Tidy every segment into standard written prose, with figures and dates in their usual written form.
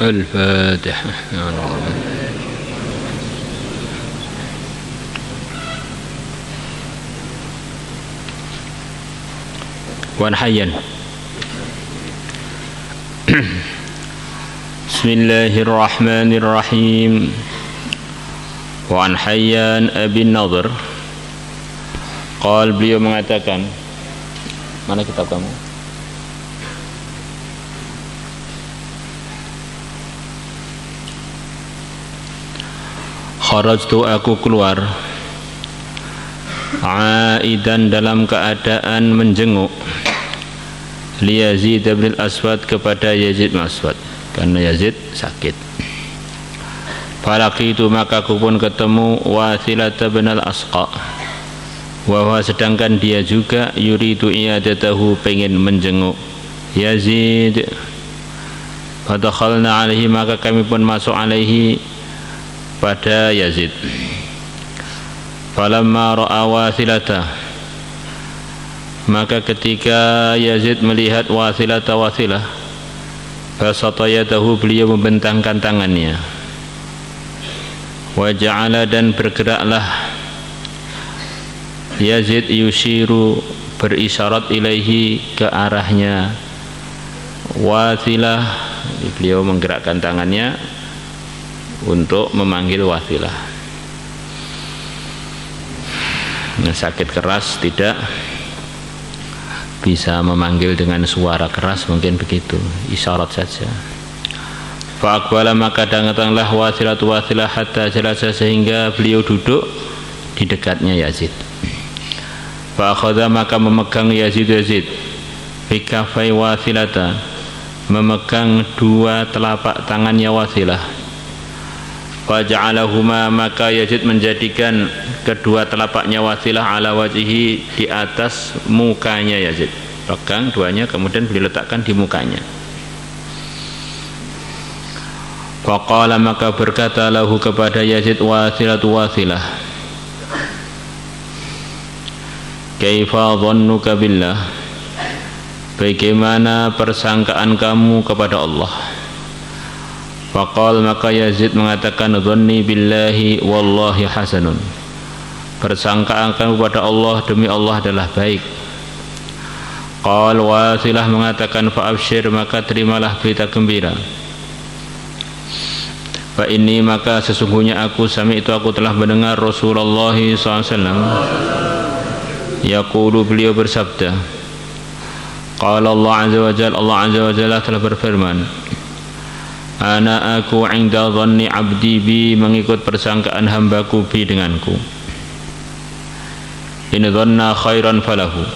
الفاتحة. وعن حيان. بسم الله الرحمن الرحيم. وعن حيان أبي النضر قال, beliau mengatakan, mana kitab kamu? Kharajtu, aku keluar, aidan dalam keadaan menjenguk, li Yazid bin Aswad, kepada Yazid bin Aswad, karena Yazid sakit. Falaqitu, maka aku pun ketemu Wathilah bin al-Asqa, wa sedangkan dia juga yuridu i'adatahu, pengen menjenguk Yazid. Fadakhalna alaihi, maka kami pun masuk alaihi, pada Yazid. Falamma ra'a Wathilata, maka ketika Yazid melihat Wathilah, basata yadahu, beliau membentangkan tangannya, wa ja'ala, dan bergeraklah Yazid yushiru, berisyarat ilaihi, ke arahnya Wathilah. Beliau menggerakkan tangannya untuk memanggil Wathilah. Nah, sakit keras, tidak bisa memanggil dengan suara keras, mungkin begitu, isyarat saja. Fa'aqbala, maka datanglah Wathilah hatta jalasa, sehingga beliau duduk di dekatnya Yazid. Fa'akhadha, maka memegang Yazid fi kaffai Wathilata, memegang dua telapak tangannya Wathilah. Faja'alahuma, maka Yazid menjadikan kedua telapaknya Wathilah ala wajhihi, di atas mukanya Yazid. Pegang duanya, kemudian beliau letakkan di mukanya. Faqala, maka berkata lahu, kepada Yazid, Wathilah, kaifa dhannuka billah, bagaimana persangkaan kamu kepada Allah? Faqal, maka Yazid mengatakan, dhanni billahi wallahi hasanun, persangkaan kamu kepada Allah, demi Allah adalah baik. Qal, Wathilah mengatakan, fa'abshir, maka terimalah berita gembira. Fa inni, maka sesungguhnya aku, sami'tu, aku telah mendengar Rasulullah SAW yaqulu, beliau bersabda, qala Allah azza wa jalla, Allah azza wa jalla telah berfirman, ana, aku, inda dhanni abdi bi, mengikut persangkaan hambaku bi, denganku. In dhanna khairan falahu,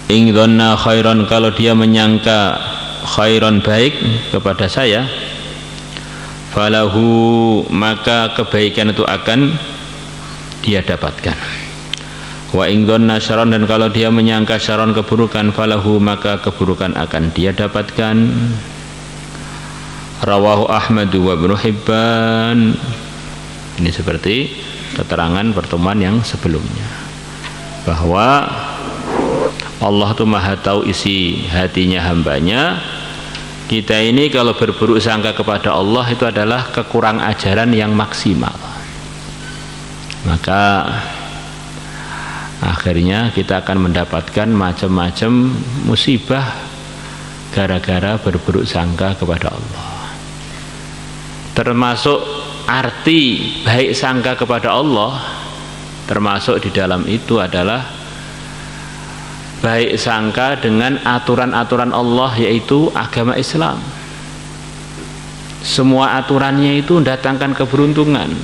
in dhanna khairan, kalau dia menyangka khairan, baik, kepada saya, falahu, maka kebaikan itu akan dia dapatkan. Wa in dhanna syarran, dan kalau dia menyangka syarran, keburukan, falahu, maka keburukan akan dia dapatkan. Rawahu Ahmad wa Ibnu Hibban. Ini seperti keterangan pertemuan yang sebelumnya, bahwa Allah itu maha tahu isi hatinya hambanya. Kita ini kalau berburuk sangka kepada Allah, itu adalah kekurang ajaran yang maksimal. Maka akhirnya kita akan mendapatkan macam-macam musibah gara-gara berburuk sangka kepada Allah. Termasuk arti baik sangka kepada Allah, termasuk di dalam itu adalah baik sangka dengan aturan-aturan Allah, yaitu agama Islam. Semua aturannya itu datangkan keberuntungan,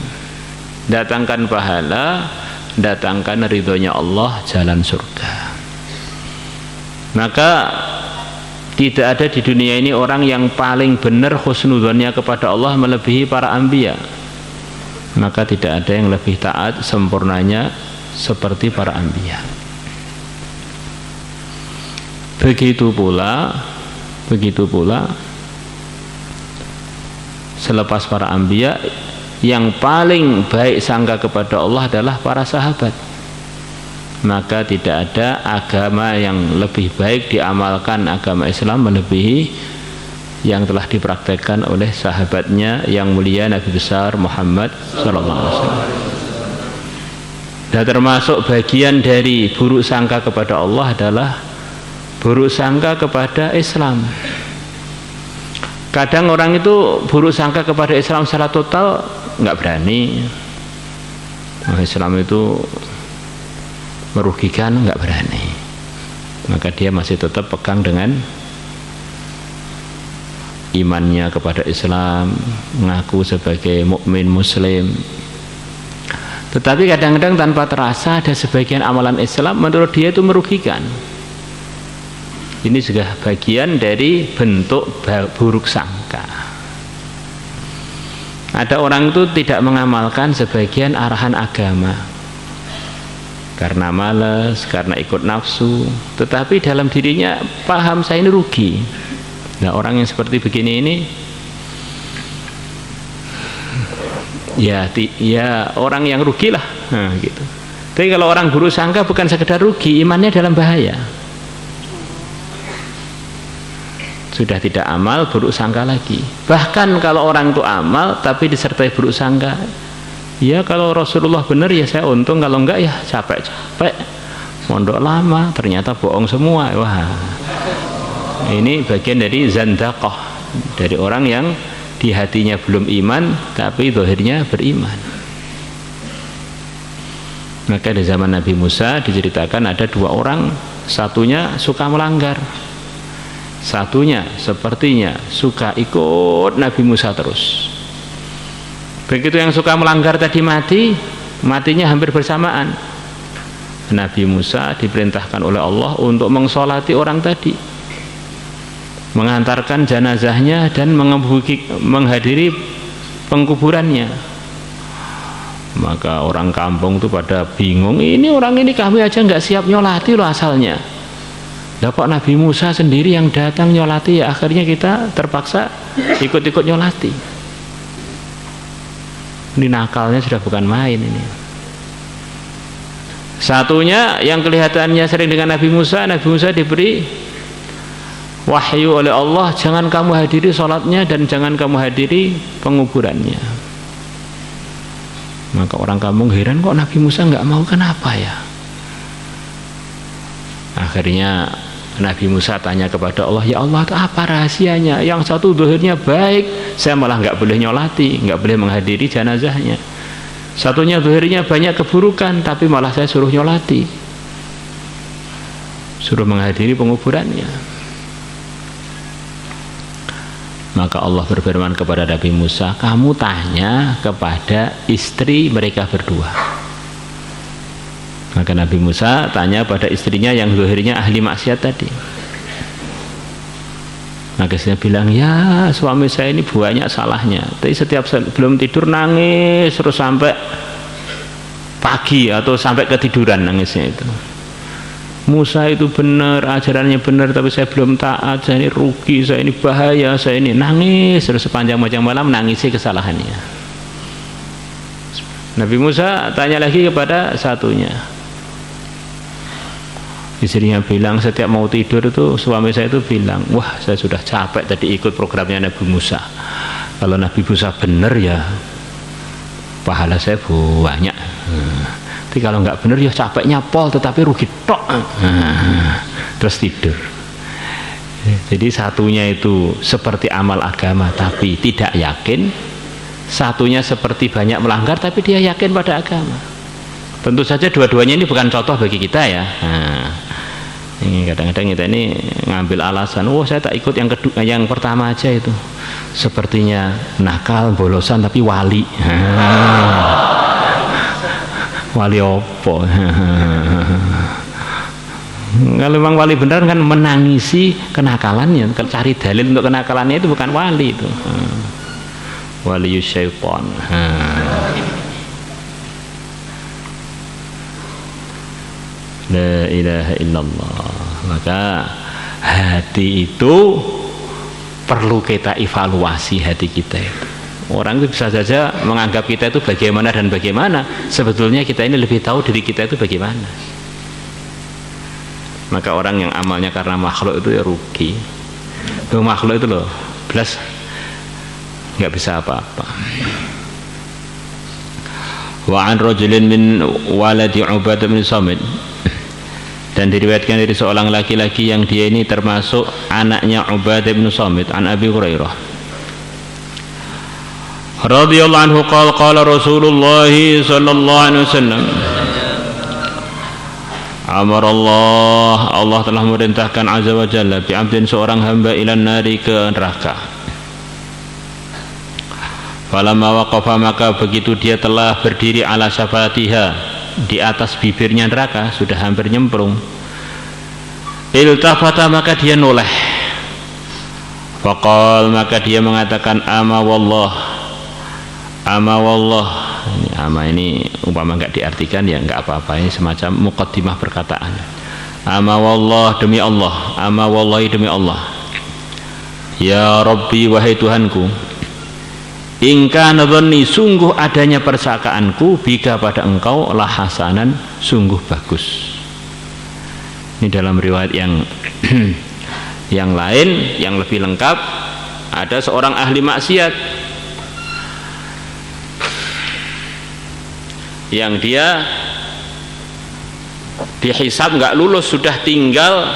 datangkan pahala, datangkan ridhonya Allah, jalan surga. Maka tidak ada di dunia ini orang yang paling benar husnudzonnya kepada Allah melebihi para anbiya. Maka tidak ada yang lebih taat sempurnanya seperti para anbiya. Begitu pula selepas para anbiya, yang paling baik sangka kepada Allah adalah para sahabat. maka tidak ada agama yang lebih baik diamalkan agama Islam melebihi yang telah dipraktekkan oleh sahabatnya yang mulia Nabi besar Muhammad sallallahu alaihi wasallam. Dan termasuk bagian dari buruk sangka kepada Allah adalah buruk sangka kepada Islam. Kadang orang itu buruk sangka kepada Islam secara total, nggak berani. Islam itu merugikan, nggak berani, maka dia masih tetap pegang dengan imannya kepada Islam, mengaku sebagai mukmin muslim. Tetapi kadang-kadang tanpa terasa ada sebagian amalan Islam menurut dia itu merugikan. Ini juga bagian dari bentuk buruk sangka. Ada orang itu tidak mengamalkan sebagian arahan agama karena malas, karena ikut nafsu, tetapi dalam dirinya paham saya ini rugi. Nah, orang yang seperti begini ini ya orang yang rugi lah, nah, gitu. Tapi kalau orang buruk sangka bukan sekedar rugi, imannya dalam bahaya. Sudah tidak amal, buruk sangka lagi. Bahkan kalau orang itu amal tapi disertai buruk sangka, ya kalau Rasulullah benar ya saya untung, kalau enggak ya capek-capek mondok lama ternyata bohong semua. Wah, ini bagian dari zandaqah, dari orang yang di hatinya belum iman tapi zahirnya beriman. Maka di zaman Nabi Musa diceritakan ada dua orang, satunya suka melanggar, satunya sepertinya suka ikut Nabi Musa terus. Begitu yang suka melanggar tadi matinya hampir bersamaan. Nabi Musa diperintahkan oleh Allah untuk mengsolati orang tadi, mengantarkan jenazahnya dan menghadiri pengkuburannya. Maka orang kampung itu pada bingung, ini orang ini kami aja nggak siap nyolati loh asalnya. Lah kok Nabi Musa sendiri yang datang nyolati, ya akhirnya kita terpaksa ikut-ikut nyolati. Ini nakalnya sudah bukan main ini. Satunya yang kelihatannya sering dengan Nabi Musa diberi wahyu oleh Allah, jangan kamu hadiri sholatnya dan jangan kamu hadiri penguburannya. Maka orang kampung heran, kok Nabi Musa nggak mau, kenapa ya? Akhirnya Nabi Musa tanya kepada Allah, ya Allah apa rahasianya? Yang satu zahirnya baik, saya malah nggak boleh nyolati, nggak boleh menghadiri jenazahnya. Satunya zahirnya banyak keburukan, tapi malah saya suruh nyolati, suruh menghadiri penguburannya. Maka Allah berfirman kepada Nabi Musa, kamu tanya kepada istri mereka berdua. Maka Nabi Musa tanya pada istrinya yang zahirnya ahli maksiat tadi. Maka istrinya bilang, ya suami saya ini banyak salahnya, tapi setiap belum tidur nangis terus sampai pagi atau sampai ketiduran nangisnya itu. Musa itu benar, ajarannya benar, tapi saya belum taat, saya ini rugi, saya ini bahaya, saya ini nangis terus sepanjang malam nangisi kesalahannya. Nabi Musa tanya lagi kepada satunya. Istrinya bilang, setiap mau tidur itu suami saya itu bilang, wah saya sudah capek tadi ikut programnya Nabi Musa, kalau Nabi Musa benar ya pahala saya banyak, tapi kalau nggak benar ya capeknya pol tetapi rugi tok. Terus tidur. Jadi satunya itu seperti amal agama tapi tidak yakin, satunya seperti banyak melanggar tapi dia yakin pada agama. Tentu saja dua-duanya ini bukan contoh bagi kita ya. Ini kadang-kadang kita ini ngambil alasan, oh saya tak ikut yang kedua, yang pertama aja itu sepertinya nakal, bolosan tapi wali. Wali opo? Kalau memang wali benar kan menangisi kenakalannya, cari dalil untuk kenakalannya, itu bukan wali itu. Wali syaitan. La ilaha illallah. Maka hati itu perlu kita evaluasi, hati kita itu. Orang itu bisa saja menganggap kita itu bagaimana dan bagaimana, sebetulnya kita ini lebih tahu diri kita itu bagaimana. Maka orang yang amalnya karena makhluk itu ya rugi. Itu makhluk itu loh, belas nggak bisa apa-apa. Wa an rajulin min waladi Ubadah bin Samit, dan diriwayatkan dari seorang laki-laki yang dia ini termasuk anaknya Ubadah bin Samit, an Abi Hurairah radhiyallahu anhu qala Rasulullah sallallahu alaihi wasallam, Allah telah memerintahkan azza wa jalla bi abdin, seorang hamba, ilan nari, ke neraka. Falamma waqafa, maka begitu dia telah berdiri, ala syafatiha, di atas bibirnya neraka, sudah hampir nyemplung, iltafata, maka dia noleh, faqal, maka dia mengatakan, ama wallah. Ini ama ini umpama enggak diartikan ya enggak apa-apa, ini semacam muqaddimah perkataan. Ama wallah, demi Allah, ama wallahi, demi Allah, ya Rabbi, wahai Tuhanku, in kana dhanni, sungguh adanya persangkaanku, bika, pada engkau, lah hasanan, sungguh bagus. Ini dalam riwayat yang yang lain yang lebih lengkap, ada seorang ahli maksiat yang dia dihisab nggak lulus, sudah tinggal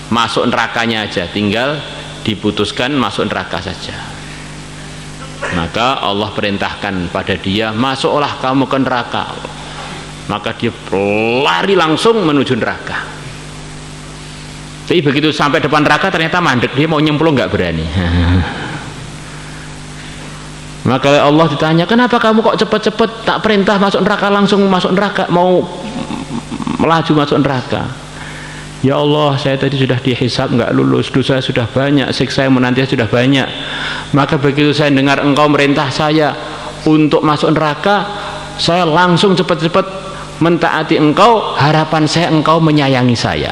masuk nerakanya aja, tinggal diputuskan masuk neraka saja. Maka Allah perintahkan pada dia, masuklah kamu ke neraka. Maka dia lari langsung menuju neraka. Tapi begitu sampai depan neraka ternyata mandek, dia mau nyemplung nggak berani. Maka Allah ditanya, kenapa kamu kok cepat-cepat, tak perintah masuk neraka langsung masuk neraka, mau melaju masuk neraka? Ya Allah, saya tadi sudah dihisab nggak lulus, dosa sudah banyak, siksa yang menanti sudah banyak. Maka begitu saya dengar engkau merintah saya untuk masuk neraka, saya langsung cepat-cepat mentaati engkau, harapan saya engkau menyayangi saya.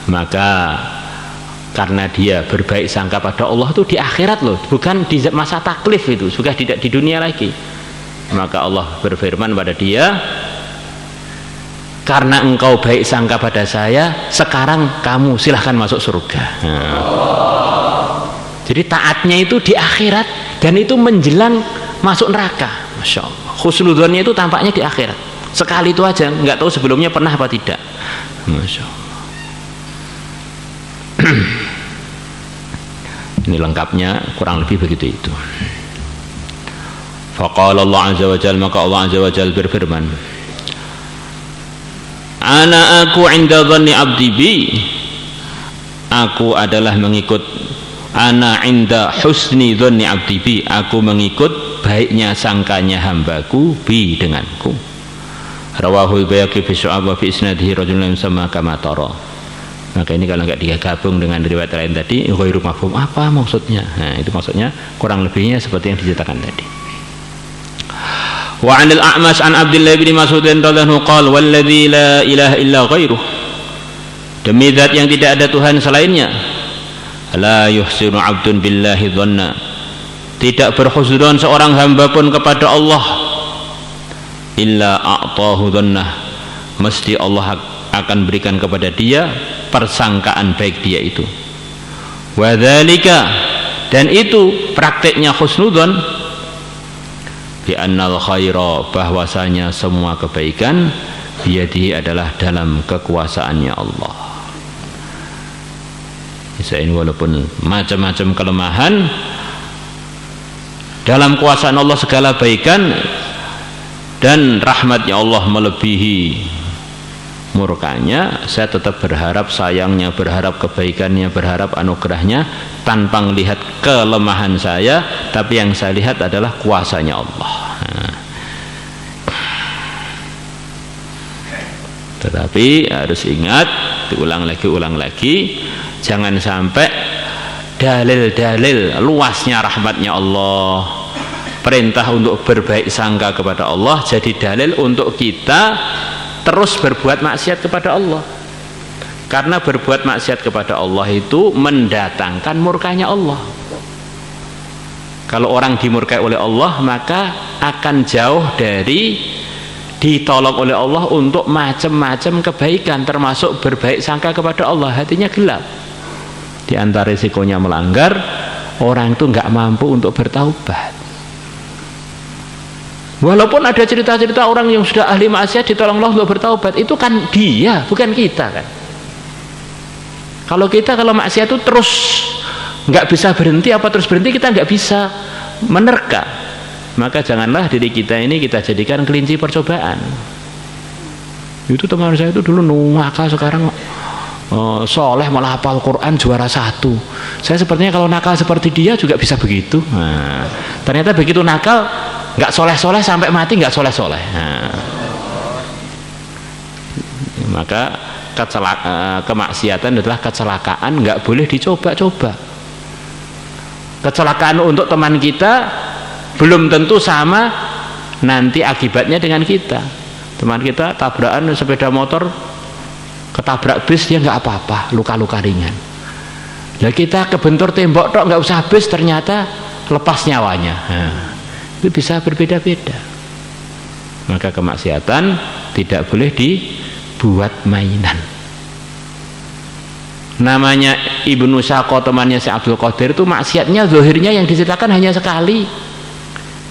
Maka karena dia berbaik sangka pada Allah itu di akhirat loh, bukan di masa taklif, itu sudah tidak di dunia lagi. Maka Allah berfirman pada dia, karena engkau baik sangka pada saya, sekarang kamu silahkan masuk surga. Jadi taatnya itu di akhirat, dan itu menjelang masuk neraka. Masya Allah, khusnudzonnya itu tampaknya di akhirat, sekali itu aja, nggak tahu sebelumnya pernah apa tidak. Masya Allah. Ini lengkapnya kurang lebih begitu itu. Faqala Allah azza wa jalla, maka Allah azza wa jalla berfirman, ana aku inda dhanni abdi bi, aku adalah mengikut, ana inda husni dhanni abdi bi, aku mengikut baiknya sangkanya hambaku bi, denganku. Rawahu Bayhaqi fi Syu'ab wa fi isnadihi rajulun sama kama tara. Maka ini kalau nggak digabung dengan riwayat lain tadi, ghairu mafhum, apa maksudnya? Nah, itu maksudnya kurang lebihnya seperti yang diceritakan tadi. Wa 'anil A'mash an Abdullah bin Mas'ud radhiyallahu anhu qala walladzi la ilaha illa ghairuh, demi zat yang tidak ada Tuhan selainnya, la yuhsinu 'abdun billahi dhanna, tidak berhusnudzon seorang hamba pun kepada Allah, illa a'tahu dhannah, mesti Allah akan berikan kepada dia persangkaan baik dia itu. Wadzalika, dan itu prakteknya husnudzon, bi annal khaira, bahwasanya semua kebaikan biyadihi adalah dalam kekuasaannya Allah. Ini walaupun macam-macam kelemahan, dalam kuasaan Allah segala baikan, dan rahmatnya Allah melebihi murkanya, saya tetap berharap sayangnya, berharap kebaikannya, berharap anugerahnya, tanpa melihat kelemahan saya, tapi yang saya lihat adalah kuasanya Allah. Tetapi harus ingat, diulang lagi, jangan sampai dalil-dalil luasnya rahmatnya Allah, perintah untuk berbaik sangka kepada Allah, jadi dalil untuk kita terus berbuat maksiat kepada Allah. Karena berbuat maksiat kepada Allah itu mendatangkan murkanya Allah. Kalau orang dimurkai oleh Allah, maka akan jauh dari ditolong oleh Allah untuk macam-macam kebaikan, termasuk berbaik sangka kepada Allah. Hatinya gelap. Di antara risikonya melanggar, orang itu nggak mampu untuk bertaubat. Walaupun ada cerita-cerita orang yang sudah ahli maksiat ditolong Allah untuk bertaubat, itu kan dia, bukan kita kan. Kalau kita kalau maksiat itu terus nggak bisa berhenti, apa terus berhenti, kita nggak bisa menerka. Maka janganlah diri kita ini kita jadikan kelinci percobaan. Itu teman saya itu dulu nakal, sekarang soleh, malah hafal Quran, juara 1. Saya sepertinya kalau nakal seperti dia juga bisa begitu. Nah, ternyata begitu nakal nggak soleh-soleh sampai mati, nggak soleh-soleh. Nah, maka kemaksiatan adalah kecelakaan, nggak boleh dicoba-coba. Kecelakaan untuk teman kita belum tentu sama nanti akibatnya dengan kita. Teman kita tabrakan sepeda motor, ketabrak bis, dia nggak apa-apa, luka-luka ringan. Nah, kita kebentur tembok tok, nggak usah bis, ternyata lepas nyawanya. Nah, itu bisa berbeda-beda. Maka kemaksiatan tidak boleh dibuat mainan. Namanya Ibnu Syaqo, temannya si Abdul Qadir, itu maksiatnya zahirnya yang diceritakan hanya sekali.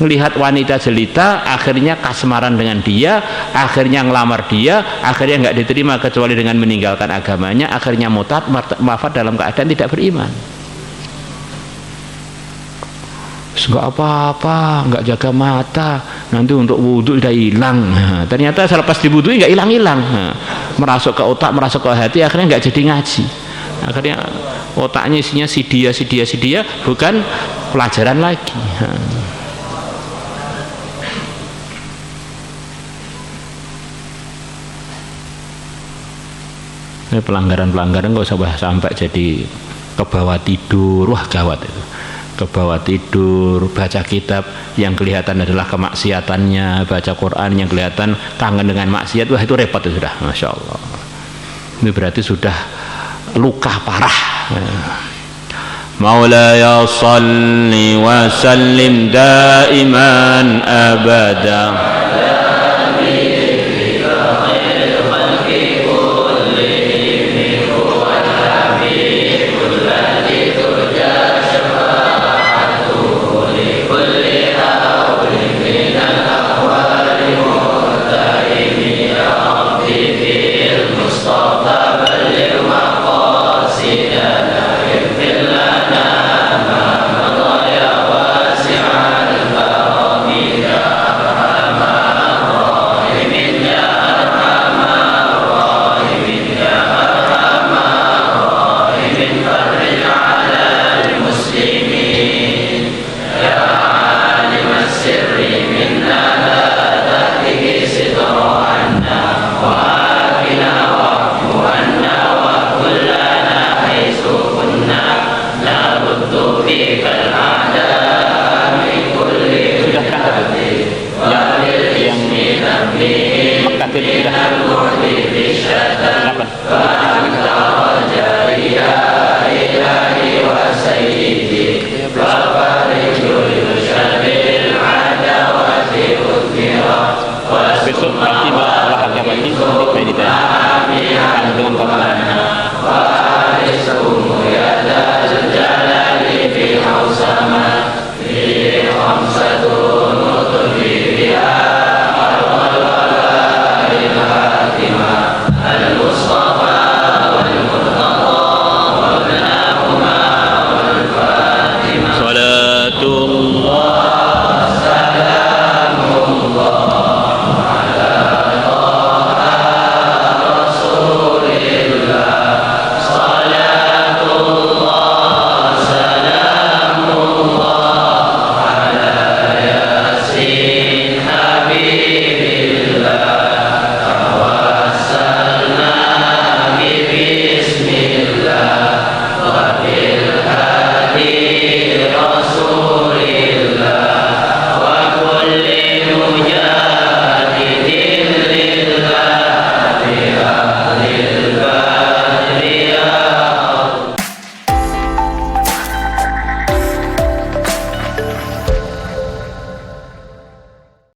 Melihat wanita jelita, akhirnya kasmaran dengan dia, akhirnya ngelamar dia, akhirnya nggak diterima kecuali dengan meninggalkan agamanya, akhirnya murtad, wafat dalam keadaan tidak beriman. Nggak apa-apa, nggak jaga mata, nanti untuk wudhu udah hilang. Nah, ternyata selepas diwudhui nggak hilang-hilang. Nah, merasuk ke otak, merasuk ke hati, akhirnya nggak jadi ngaji. Akhirnya otaknya isinya si dia, bukan pelajaran lagi. Pelanggaran-pelanggaran nggak usah sampai jadi kebawa tidur, wah gawat itu. Kebawa tidur, baca kitab yang kelihatan adalah kemaksiatannya, baca Quran yang kelihatan kangen dengan maksiat, wah itu repot itu sudah, masya Allah. Ini berarti sudah luka parah. Maulaya salli wa sallim daiman abada